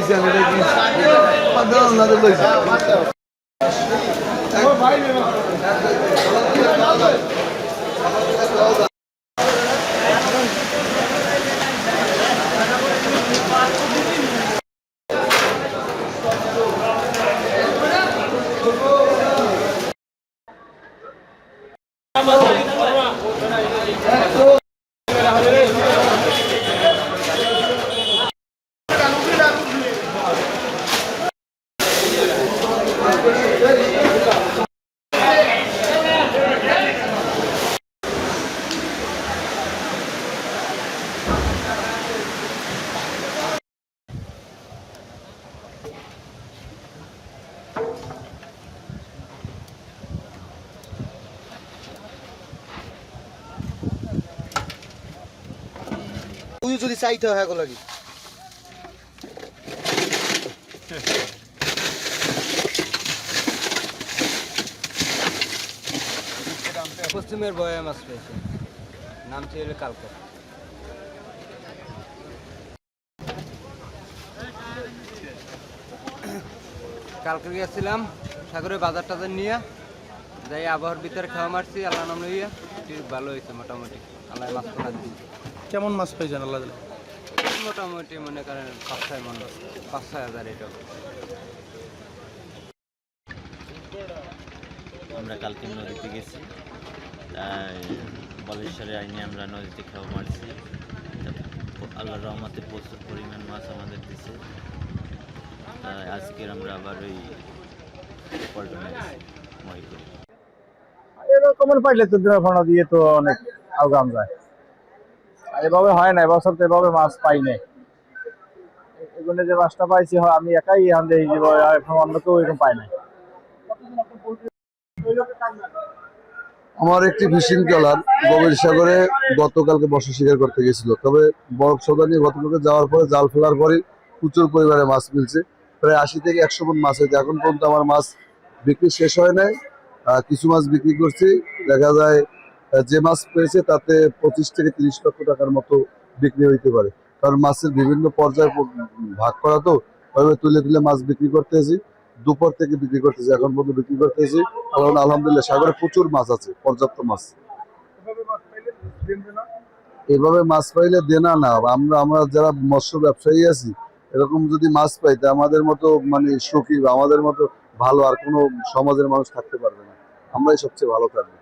লইছেন এটা কি আপনাদের লইছেন তুই যদি চাইতে হয় লাগি পশ্চিমের বয়ে মাছ পেয়েছে নাম ছিল কালকে কালকে গিয়েছিলাম সাগরের বাজার টাজার নিয়ে যাই আবহাওয়ার ভিতরে খাওয়া মারছি আল্লাহ নাম লইয়া ভালো হয়েছে মোটামুটি আল্লাহ মাছ পোনা দিয়েছে। কেমন মাছ পেয়েছেন আল্লাহ? মোটামুটি মনে করেন 5-6 মন 5-6 হাজার এটা। আমরা কালকে নদীতে গেছি, তাই বলেশ্বরে আইনি আমরা নদীতে খাওয়া মারছি। আল্লাহর রহমতে প্রচুর পরিমাণ মাছ আমাদের দিছে। তাই আজকের আমরা আবার ওই পল্টনে গেছি। এরকমের পাইলে তো দিনের ভাড়া দিয়ে তো অনেক আগাম যায়, এভাবে হয় না। এবছর তো এভাবে মাছ পাই নাই। এগুলো যে মাছটা পাইছি আমি একাই এখন অন্য কেউ এরকম পাই নাই। আমার একটি ফিশিং ট্রলার গভীর সাগরে গতকালকে বর্ষা শিকার করতে গেছিল, তবে বরফ সদা নিয়ে গতকালকে যাওয়ার পরে জাল ফেলার পরে প্রচুর পরিমাণে মাছ মিলছে। প্রায় 80 থেকে 100 মণ মাছ হয়েছে। এখন পর্যন্ত আমার মাছ বিক্রি শেষ হয় নাই। কিছু মাছ বিক্রি করছি, দেখা যায় যে মাছ পেয়েছে তাতে 25 থেকে 30 লক্ষ টাকার মতো বিক্রি হইতে পারে, কারণ মাছের বিভিন্ন পর্যায়ে ভাগ করা তো ওইভাবে তুলে তুলে মাছ বিক্রি করতেছি। দুপুর থেকে বিক্রি করতেছি, এখন পর্যন্ত বিক্রি করতেছি। আলহামদুলিল্লাহ সাগরে প্রচুর মাছ আছে, পর্যাপ্ত মাছ। এভাবে মাছ পাইলে দেনা না, আমরা যারা মৎস্য ব্যবসায়ী আছি এরকম যদি মাছ পাই তা আমাদের মতো মানে সুখী বা আমাদের মতো ভালো আর কোনো সমাজের মানুষ থাকতে পারবে না। আমরাই সবচেয়ে ভালো থাকবো।